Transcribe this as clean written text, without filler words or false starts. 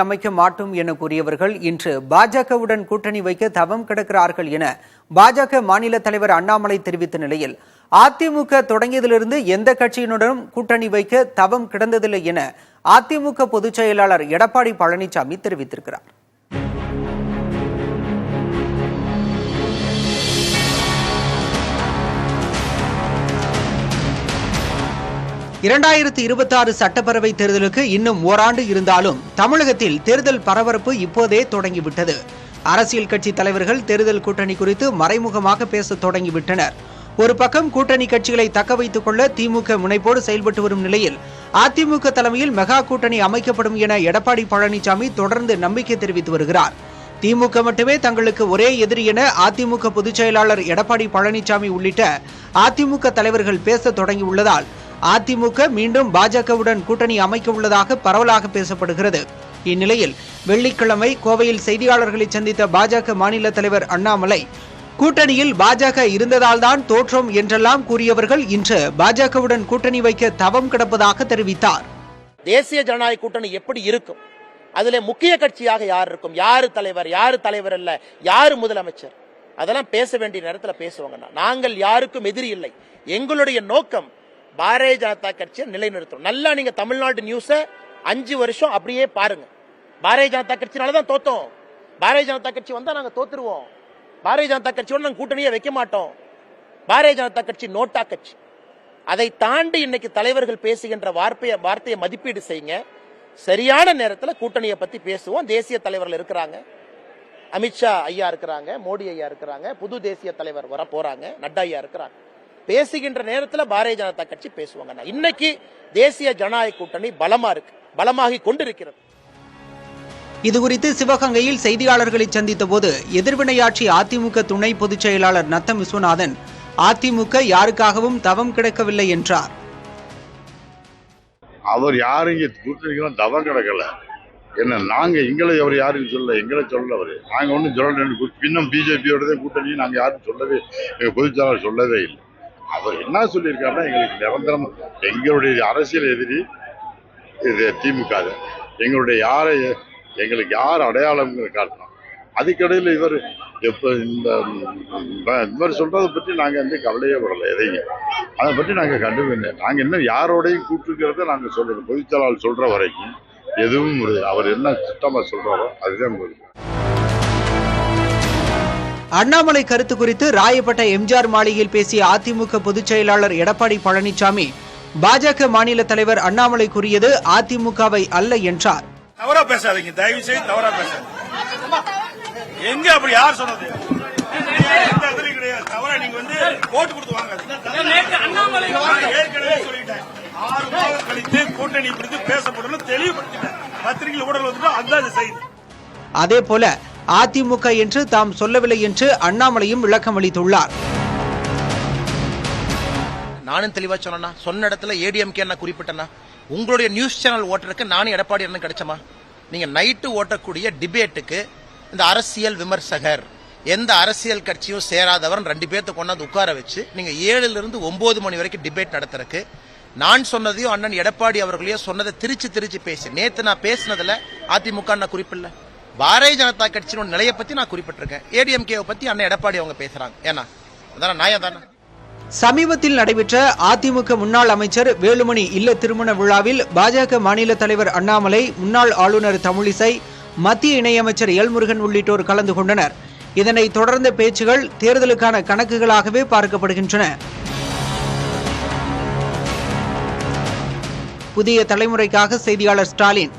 அமைக்க மாட்டோம் என கூறியவர்கள் இன்று பாஜகவுடன் கூட்டணி வைக்க தவம் கிடக்கிறார்கள் என பாஜக மாநில தலைவர் அண்ணாமலை தெரிவித்த நிலையில் அதிமுக தொடங்கியதிலிருந்து எந்த கட்சியினுடன் கூட்டணி வைக்க தவம் கிடந்ததில்லை என அதிமுக பொதுச் செயலாளர் எடப்பாடி பழனிசாமி தெரிவித்திருக்கிறார். இரண்டாயிரத்து 26 சட்டப்பேரவை தேர்தலுக்கு இன்னும் ஓராண்டு இருந்தாலும் தமிழகத்தில் தேர்தல் பரபரப்பு இப்போதே தொடங்கிவிட்டது. அரசியல் கட்சி தலைவர்கள் தேர்தல் கூட்டணி குறித்து மறைமுகமாக பேச தொடங்கிவிட்டனர். ஒரு பக்கம் கூட்டணி கட்சிகளை தக்க வைத்துக் கொள்ள திமுக முனைப்போடு செயல்பட்டு வரும் நிலையில் அதிமுக தலைமையில் மெகா கூட்டணி அமைக்கப்படும் என எடப்பாடி பழனிசாமி தொடர்ந்து நம்பிக்கை தெரிவித்து வருகிறார். திமுக மட்டுமே தங்களுக்கு ஒரே எதிரி என அதிமுக பொதுச் செயலாளர் எடப்பாடி பழனிசாமி உள்ளிட்ட அதிமுக தலைவர்கள் பேச தொடங்கியுள்ளதால் அதிமுக மீண்டும் பாஜகவுடன் கூட்டணி அமைக்க உள்ளதாக பரவலாக பேசப்படுகிறது. இந்நிலையில் வெள்ளிக்கிழமை கோவையில் செய்தியாளர்களை சந்தித்த பாஜக மாநில தலைவர் அண்ணாமலை, கூட்டணியில் பாஜக இருந்ததால் தான் தோற்றோம் என்றெல்லாம் கூறியவர்கள் இன்று பாஜகவுடன் கூட்டணி வைக்க தவம் கிடப்பதாக தெரிவித்தார். தேசிய ஜனநாயக கூட்டணி எப்படி இருக்கும், அதுல முக்கிய கட்சியாக யார் இருக்கும், யாரு தலைவர் அல்ல, யாரு முதலமைச்சர், அதெல்லாம் பேச வேண்டிய நேரத்தில் பேசுவாங்க. நாங்கள் யாருக்கும் எதிரி இல்லை. எங்களுடைய நோக்கம் பாரதிய ஜனதா கட்சியை நிலைநிறுத்தும். நல்லா நீங்க தமிழ்நாடு நியூஸ 5 வருஷம் அப்படியே பாருங்க. பாரதிய ஜனதா கட்சினாலதான் தோத்தோம். பாரதிய ஜனதா கட்சி வந்தா நாங்க தோத்துருவோம். பாரதிய ஜனதா கட்சியோட நாங்க கூட்டணியை வைக்க மாட்டோம். பாரதிய ஜனதா கட்சி நோட்டா கட்சி. அதை தாண்டி இன்னைக்கு தலைவர்கள் பேசுகின்ற வார்த்தையை மதிப்பீடு செய்யுங்க. சரியான நேரத்தில் கூட்டணியை பத்தி பேசுவோம். தேசிய தலைவர்கள் இருக்கிறாங்க, அமித்ஷா ஐயா இருக்கிறாங்க, மோடி ஐயா இருக்கிறாங்க, புது தேசிய தலைவர் வர போறாங்க, நட்டா ஐயா இருக்கிறாங்க. பேசுகின்ற நேரத்தில் பாரதிய ஜனதா கட்சி பேசுவாங்க. இன்னைக்கு தேசிய ஜனநாயக கூட்டணி பலமாகி கொண்டிருக்கிறது. இதுகுறித்து சிவகங்கையில் செய்தியாளர்களை சந்தித்த போது எதிர்வினையாற்றிய அதிமுக துணை பொதுச் செயலாளர் நத்தம் விஸ்வநாதன், அதிமுக யாருக்காகவும் தவம் கிடக்கவில்லை என்றார். அவர் யாரும் இங்க கூட்டணிக்கெல்லாம் தவம் கிடக்கல. என்ன நாங்க அவர் யாரும் சொல்ல, எங்களை சொல்ல அவரு. நாங்க ஒன்றும் சொல்ல. இன்னும் பிஜேபியோட கூட்டணி நாங்க யாரும் சொல்லவே, எங்க பொதுச் செயலாளர் சொல்லவே இல்லை. அவர் என்ன சொல்லியிருக்காருன்னா, எங்களுக்கு நிரந்தரம் எங்களுடைய அரசியல் எதிரி இது திமுக. எங்களுக்கு யார் அடையாளம் காட்டணும். அதுக்கடையில் இவர் சொல்றதை பற்றி நாங்க கவலையே படலை. எதையும் அதை பற்றி நாங்க கண்டுபிடிங்க. நாங்க இன்னும் யாரோடையும் கூட்டுக்கிறத நாங்க சொல்றோம். பொதுச்செயலாளர் சொல்ற வரைக்கும் எதுவும் அவர் என்ன திட்டமா சொல்றாரோ அதுதான் முடியும். அண்ணாமலை கருத்து குறித்து ராயப்பட்ட எம்ஜிஆர் மாளிகையில் பேசிய அதிமுக பொதுச் செயலாளர் எடப்பாடி பழனிசாமி, பாஜக மாநில தலைவர் அண்ணாமலை கூறியது அதிமுகவை அல்ல என்றார். தவறா பேசாதீங்க, தயவு செய்து தவறா பேசாதீங்க. எங்க அப்படி யார் சொன்னது? தவறா நீங்க ஓட்டு கொடுத்து வாங்க. ஏற்கனவே சொல்லிட்டேன், 6 மாதம் கழித்து கூட்டணி பிடித்து பேசப்படும் தெளிவுபடுத்திட்டேன். பத்திரிகையில் ஊடகம் வந்துட்டு அந்த செய்தி. அதே போல அதிமுக என்று தாம் சொல்லவில்லை என்று அண்ணாமலையும் விளக்கம் அளித்துள்ளார். நானும் தெளிவா சொன்ன இடத்துல ஏடிஎம்கே என்ன குறிப்பிட்டனா, உங்களுடைய நியூஸ் சேனல் ஓட்டருக்கு நானும் எடப்பாடி என்ன கிடைச்சமா? நீங்க நைட்டு ஓட்டக்கூடிய டிபேட்டுக்கு இந்த அரசியல் விமர்சகர், எந்த அரசியல் கட்சியும் சேராதவர் 2 பேர்த்த கொண்டாந்து உட்கார வச்சு நீங்க 7 to 9 மணி வரைக்கும் டிபேட் நடத்துறதுக்கு நான் சொன்னதையும் அண்ணன் எடப்பாடி அவர்களையும் சொன்னதை திருச்சி பேசி, நேத்து நான் பேசினதுல அதிமுக நான் குறிப்பிடல. பாரதிய ஜனதா கட்சியோட நிலையை பத்தி நான் குறிப்பிட்டிருக்கேன். ஏடிஎம்கே பத்தி அண்ணன் எடப்பாடி அவங்க பேசுறாங்க. ஏன்னா அதான நியாயம் தானே. சமீபத்தில் நடைபெற்ற அதிமுக முன்னாள் அமைச்சர் வேலுமணி இல்ல திருமண விழாவில் பாஜக மாநில தலைவர் அண்ணாமலை, முன்னாள் ஆளுநர் தமிழிசை, மத்திய இணையமைச்சர் எல் முருகன் உள்ளிட்டோர் கலந்து கொண்டனர். இதனைத் தொடர்ந்த பேச்சுகள் தேர்தலுக்கான கணக்குகளாகவே பார்க்கப்படுகின்றன. புதிய தலைமுறைக்காக செய்தியாளர் ஸ்டாலின்.